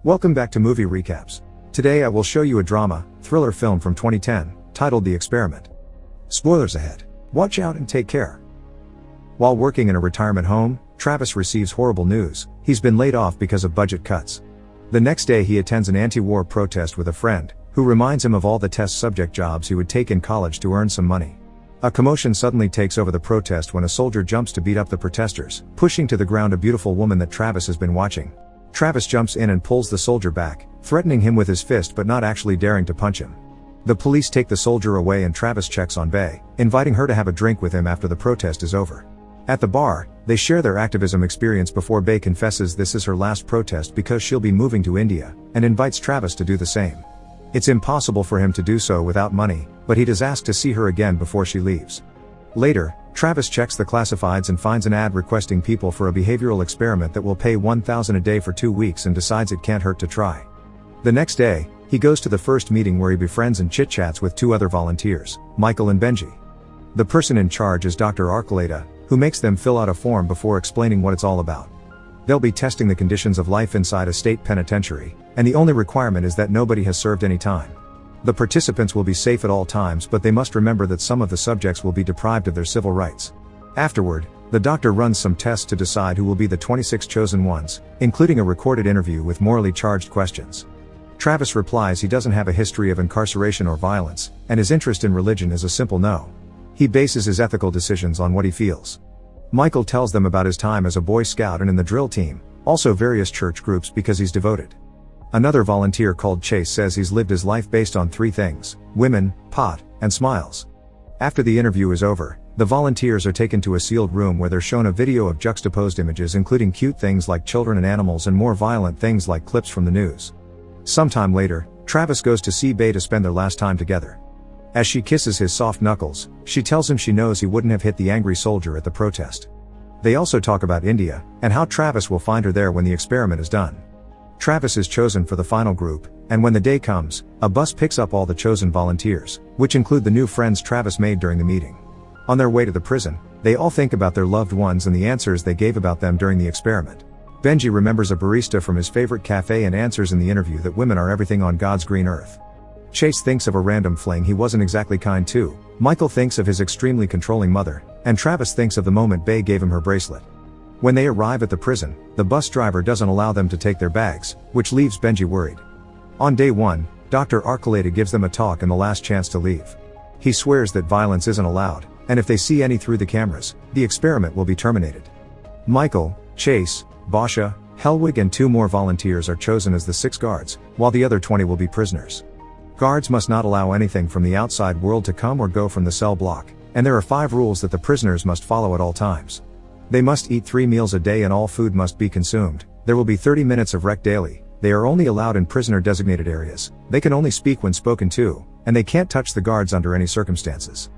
Welcome back to Movie Recaps. Today I will show you a drama, thriller film from 2010, titled The Experiment. Spoilers ahead. Watch out and take care. While working in a retirement home, Travis receives horrible news. He's been laid off because of budget cuts. The next day he attends an anti-war protest with a friend, who reminds him of all the test subject jobs he would take in college to earn some money. A commotion suddenly takes over the protest when a soldier jumps to beat up the protesters, pushing to the ground a beautiful woman that Travis has been watching. Travis jumps in and pulls the soldier back, threatening him with his fist but not actually daring to punch him. The police take the soldier away and Travis checks on Bae, inviting her to have a drink with him after the protest is over. At the bar, they share their activism experience before Bae confesses this is her last protest because she'll be moving to India, and invites Travis to do the same. It's impossible for him to do so without money, but he does ask to see her again before she leaves. Later, Travis checks the classifieds and finds an ad requesting people for a behavioral experiment that will pay $1,000 a day for 2 weeks and decides it can't hurt to try. The next day, he goes to the first meeting where he befriends and chit-chats with 2 other volunteers, Michael and Benji. The person in charge is Dr. Archuleta, who makes them fill out a form before explaining what it's all about. They'll be testing the conditions of life inside a state penitentiary, and the only requirement is that nobody has served any time. The participants will be safe at all times, but they must remember that some of the subjects will be deprived of their civil rights. Afterward, the doctor runs some tests to decide who will be the 26 chosen ones, including a recorded interview with morally charged questions. Travis replies he doesn't have a history of incarceration or violence, and his interest in religion is a simple no. He bases his ethical decisions on what he feels. Michael tells them about his time as a Boy Scout and in the drill team, also various church groups because he's devoted. Another volunteer called Chase says he's lived his life based on 3 things: women, pot, and smiles. After the interview is over, the volunteers are taken to a sealed room where they're shown a video of juxtaposed images including cute things like children and animals and more violent things like clips from the news. Sometime later, Travis goes to see Bae to spend their last time together. As she kisses his soft knuckles, she tells him she knows he wouldn't have hit the angry soldier at the protest. They also talk about India, and how Travis will find her there when the experiment is done. Travis is chosen for the final group, and when the day comes, a bus picks up all the chosen volunteers, which include the new friends Travis made during the meeting. On their way to the prison, they all think about their loved ones and the answers they gave about them during the experiment. Benji remembers a barista from his favorite cafe and answers in the interview that women are everything on God's green earth. Chase thinks of a random fling he wasn't exactly kind to, Michael thinks of his extremely controlling mother, and Travis thinks of the moment Bae gave him her bracelet. When they arrive at the prison, the bus driver doesn't allow them to take their bags, which leaves Benji worried. On day 1, Dr. Archuleta gives them a talk and the last chance to leave. He swears that violence isn't allowed, and if they see any through the cameras, the experiment will be terminated. Michael, Chase, Basha, Helwig and 2 more volunteers are chosen as the 6 guards, while the other 20 will be prisoners. Guards must not allow anything from the outside world to come or go from the cell block, and there are 5 rules that the prisoners must follow at all times. They must eat 3 meals a day and all food must be consumed. There will be 30 minutes of rec daily. They are only allowed in prisoner designated areas. They can only speak when spoken to, and they can't touch the guards under any circumstances.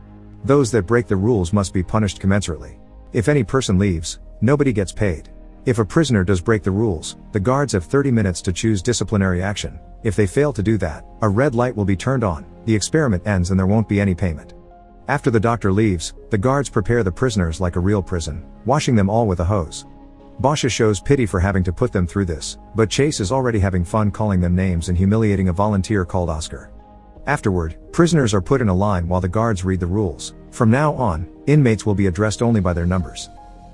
Those that break the rules must be punished commensurately. If any person leaves, nobody gets paid. If a prisoner does break the rules, the guards have 30 minutes to choose disciplinary action. If they fail to do that, a red light will be turned on, the experiment ends and there won't be any payment. After the doctor leaves, the guards prepare the prisoners like a real prison, washing them all with a hose. Basha shows pity for having to put them through this, but Chase is already having fun calling them names and humiliating a volunteer called Oscar. Afterward, prisoners are put in a line while the guards read the rules. From now on, inmates will be addressed only by their numbers.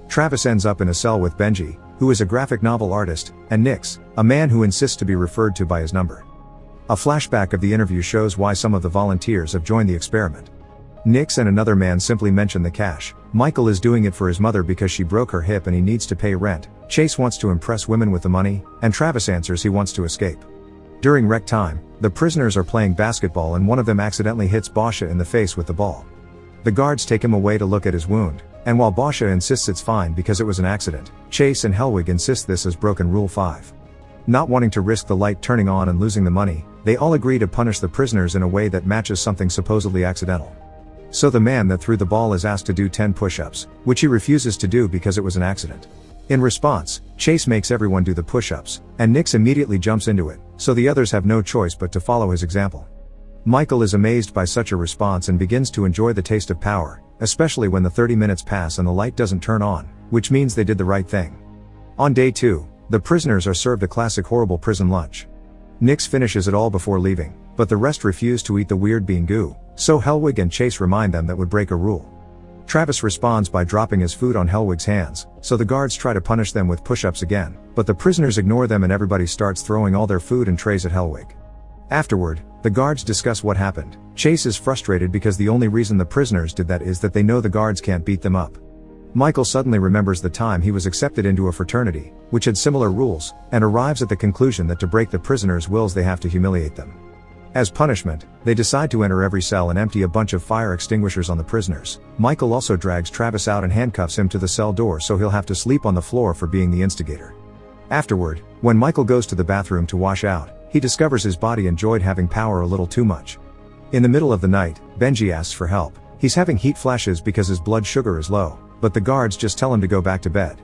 Travis ends up in a cell with Benji, who is a graphic novel artist, and Nix, a man who insists to be referred to by his number. A flashback of the interview shows why some of the volunteers have joined the experiment. Nix and another man simply mention the cash. Michael is doing it for his mother because she broke her hip and he needs to pay rent. Chase wants to impress women with the money, and Travis answers he wants to escape. During rec time, the prisoners are playing basketball and one of them accidentally hits Basha in the face with the ball. The guards take him away to look at his wound, and while Basha insists it's fine because it was an accident, Chase and Helwig insist this is broken Rule 5. Not wanting to risk the light turning on and losing the money, they all agree to punish the prisoners in a way that matches something supposedly accidental. So the man that threw the ball is asked to do 10 push-ups, which he refuses to do because it was an accident. In response, Chase makes everyone do the push-ups, and Nix immediately jumps into it, so the others have no choice but to follow his example. Michael is amazed by such a response and begins to enjoy the taste of power, especially when the 30 minutes pass and the light doesn't turn on, which means they did the right thing. On day 2, The prisoners are served a classic horrible prison lunch. Nix finishes it all before leaving, but the rest refuse to eat the weird bean goo, so Helwig and Chase remind them that would break a rule. Travis responds by dropping his food on Helwig's hands, so the guards try to punish them with push-ups again, but the prisoners ignore them and everybody starts throwing all their food and trays at Helwig. Afterward, the guards discuss what happened. Chase is frustrated because the only reason the prisoners did that is that they know the guards can't beat them up. Michael suddenly remembers the time he was accepted into a fraternity, which had similar rules, and arrives at the conclusion that to break the prisoners' wills they have to humiliate them. As punishment, they decide to enter every cell and empty a bunch of fire extinguishers on the prisoners. Michael also drags Travis out and handcuffs him to the cell door so he'll have to sleep on the floor for being the instigator. Afterward, when Michael goes to the bathroom to wash out, he discovers his body enjoyed having power a little too much. In the middle of the night, Benji asks for help. He's having heat flashes because his blood sugar is low, but the guards just tell him to go back to bed.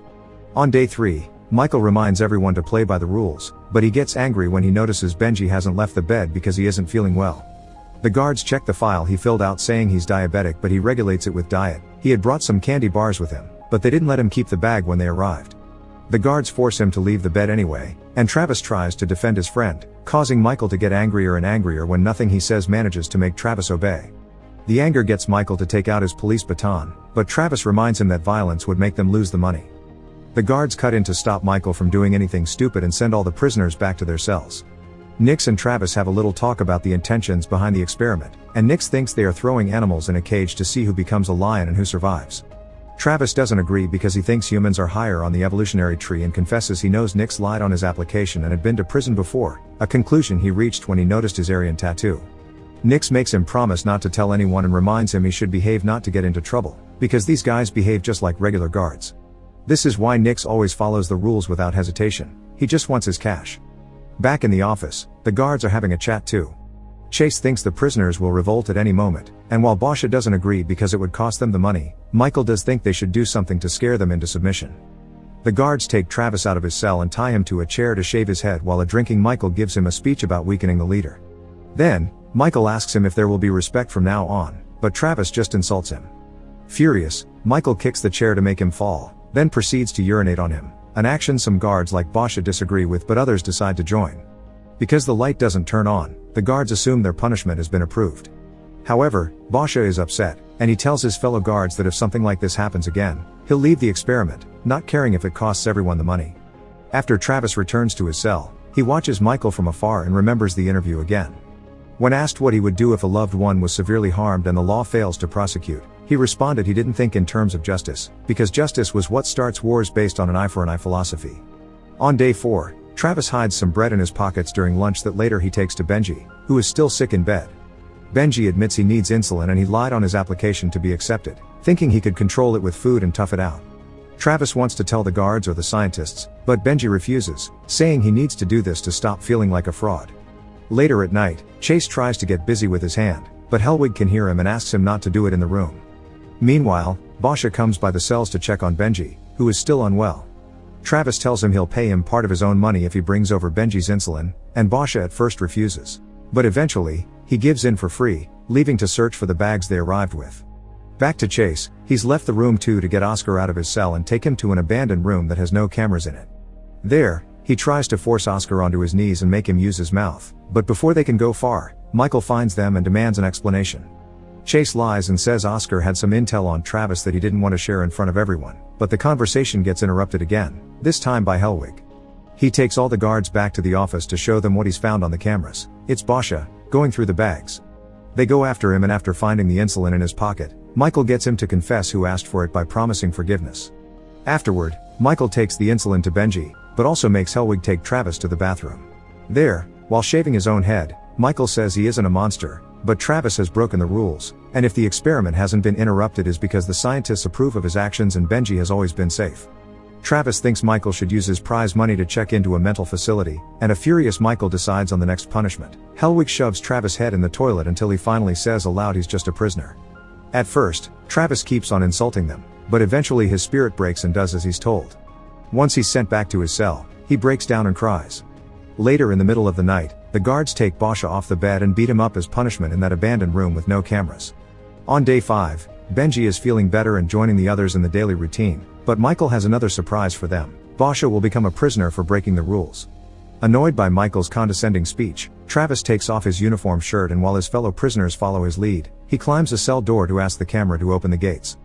On day 3, Michael reminds everyone to play by the rules, but he gets angry when he notices Benji hasn't left the bed because he isn't feeling well. The guards check the file he filled out saying he's diabetic, but he regulates it with diet. He had brought some candy bars with him, but they didn't let him keep the bag when they arrived. The guards force him to leave the bed anyway, and Travis tries to defend his friend, causing Michael to get angrier and angrier when nothing he says manages to make Travis obey. The anger gets Michael to take out his police baton, but Travis reminds him that violence would make them lose the money. The guards cut in to stop Michael from doing anything stupid and send all the prisoners back to their cells. Nix and Travis have a little talk about the intentions behind the experiment, and Nix thinks they are throwing animals in a cage to see who becomes a lion and who survives. Travis doesn't agree because he thinks humans are higher on the evolutionary tree and confesses he knows Nix lied on his application and had been to prison before, a conclusion he reached when he noticed his Aryan tattoo. Nix makes him promise not to tell anyone and reminds him he should behave not to get into trouble, because these guys behave just like regular guards. This is why Nix always follows the rules without hesitation. He just wants his cash. Back in the office, the guards are having a chat too. Chase thinks the prisoners will revolt at any moment, and while Basha doesn't agree because it would cost them the money, Michael does think they should do something to scare them into submission. The guards take Travis out of his cell and tie him to a chair to shave his head while a drinking Michael gives him a speech about weakening the leader. Then, Michael asks him if there will be respect from now on, but Travis just insults him. Furious, Michael kicks the chair to make him fall, then proceeds to urinate on him, an action some guards like Basha disagree with but others decide to join. Because the light doesn't turn on, the guards assume their punishment has been approved. However, Basha is upset, and he tells his fellow guards that if something like this happens again, he'll leave the experiment, not caring if it costs everyone the money. After Travis returns to his cell, he watches Michael from afar and remembers the interview again. When asked what he would do if a loved one was severely harmed and the law fails to prosecute, he responded he didn't think in terms of justice, because justice was what starts wars based on an eye for an eye philosophy. On day 4, Travis hides some bread in his pockets during lunch that later he takes to Benji, who is still sick in bed. Benji admits he needs insulin and he lied on his application to be accepted, thinking he could control it with food and tough it out. Travis wants to tell the guards or the scientists, but Benji refuses, saying he needs to do this to stop feeling like a fraud. Later at night, Chase tries to get busy with his hand, but Helwig can hear him and asks him not to do it in the room. Meanwhile, Basha comes by the cells to check on Benji, who is still unwell. Travis tells him he'll pay him part of his own money if he brings over Benji's insulin, and Basha at first refuses. But eventually, he gives in for free, leaving to search for the bags they arrived with. Back to Chase, he's left the room too to get Oscar out of his cell and take him to an abandoned room that has no cameras in it. There, he tries to force Oscar onto his knees and make him use his mouth, but before they can go far, Michael finds them and demands an explanation. Chase lies and says Oscar had some intel on Travis that he didn't want to share in front of everyone, but the conversation gets interrupted again, this time by Helwig. He takes all the guards back to the office to show them what he's found on the cameras. It's Basha, going through the bags. They go after him and after finding the insulin in his pocket, Michael gets him to confess who asked for it by promising forgiveness. Afterward, Michael takes the insulin to Benji, but also makes Helwig take Travis to the bathroom. There, while shaving his own head, Michael says he isn't a monster, but Travis has broken the rules, and if the experiment hasn't been interrupted is because the scientists approve of his actions and Benji has always been safe. Travis thinks Michael should use his prize money to check into a mental facility, and a furious Michael decides on the next punishment. Helwig shoves Travis' head in the toilet until he finally says aloud he's just a prisoner. At first, Travis keeps on insulting them, but eventually his spirit breaks and does as he's told. Once he's sent back to his cell, he breaks down and cries. Later in the middle of the night, the guards take Basha off the bed and beat him up as punishment in that abandoned room with no cameras. On day 5, Benji is feeling better and joining the others in the daily routine, but Michael has another surprise for them. Basha will become a prisoner for breaking the rules. Annoyed by Michael's condescending speech, Travis takes off his uniform shirt, and while his fellow prisoners follow his lead, he climbs a cell door to ask the camera to open the gates.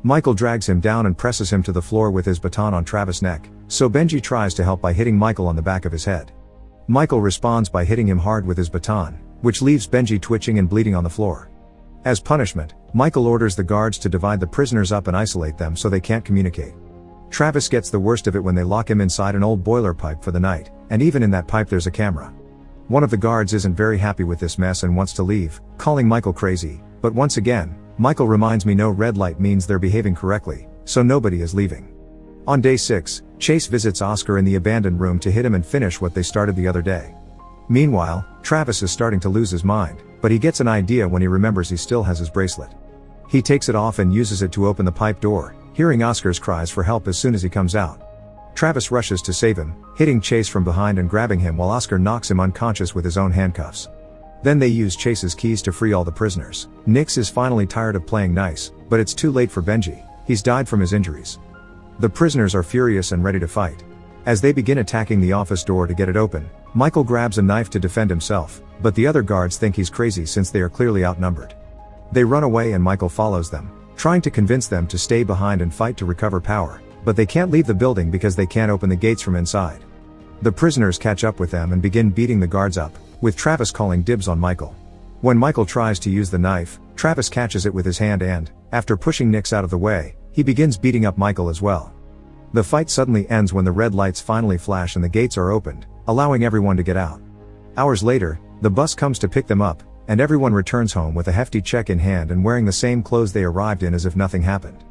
Michael drags him down and presses him to the floor with his baton on Travis' neck, so Benji tries to help by hitting Michael on the back of his head. Michael responds by hitting him hard with his baton, which leaves Benji twitching and bleeding on the floor. As punishment, Michael orders the guards to divide the prisoners up and isolate them so they can't communicate. Travis gets the worst of it when they lock him inside an old boiler pipe for the night, and even in that pipe there's a camera. One of the guards isn't very happy with this mess and wants to leave, calling Michael crazy, but once again, Michael reminds me no red light means they're behaving correctly, so nobody is leaving. On day 6, Chase visits Oscar in the abandoned room to hit him and finish what they started the other day. Meanwhile, Travis is starting to lose his mind, but he gets an idea when he remembers he still has his bracelet. He takes it off and uses it to open the pipe door, hearing Oscar's cries for help as soon as he comes out. Travis rushes to save him, hitting Chase from behind and grabbing him while Oscar knocks him unconscious with his own handcuffs. Then they use Chase's keys to free all the prisoners. Nix is finally tired of playing nice, but it's too late for Benji. He's died from his injuries. The prisoners are furious and ready to fight. As they begin attacking the office door to get it open, Michael grabs a knife to defend himself, but the other guards think he's crazy since they are clearly outnumbered. They run away and Michael follows them, trying to convince them to stay behind and fight to recover power, but they can't leave the building because they can't open the gates from inside. The prisoners catch up with them and begin beating the guards up, with Travis calling dibs on Michael. When Michael tries to use the knife, Travis catches it with his hand and, after pushing Nix out of the way, he begins beating up Michael as well. The fight suddenly ends when the red lights finally flash and the gates are opened, allowing everyone to get out. Hours later, the bus comes to pick them up, and everyone returns home with a hefty check in hand and wearing the same clothes they arrived in as if nothing happened.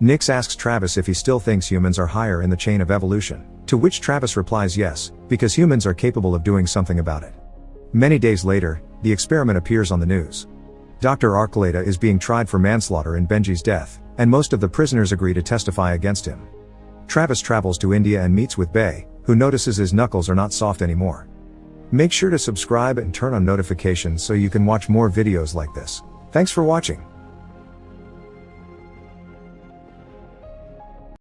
Nix asks Travis if he still thinks humans are higher in the chain of evolution, to which Travis replies yes, because humans are capable of doing something about it. Many days later, the experiment appears on the news. Dr. Archuleta is being tried for manslaughter in Benji's death, and most of the prisoners agree to testify against him. Travis travels to India and meets with Bay, who notices his knuckles are not soft anymore. Make sure to subscribe and turn on notifications so you can watch more videos like this. Thanks for watching.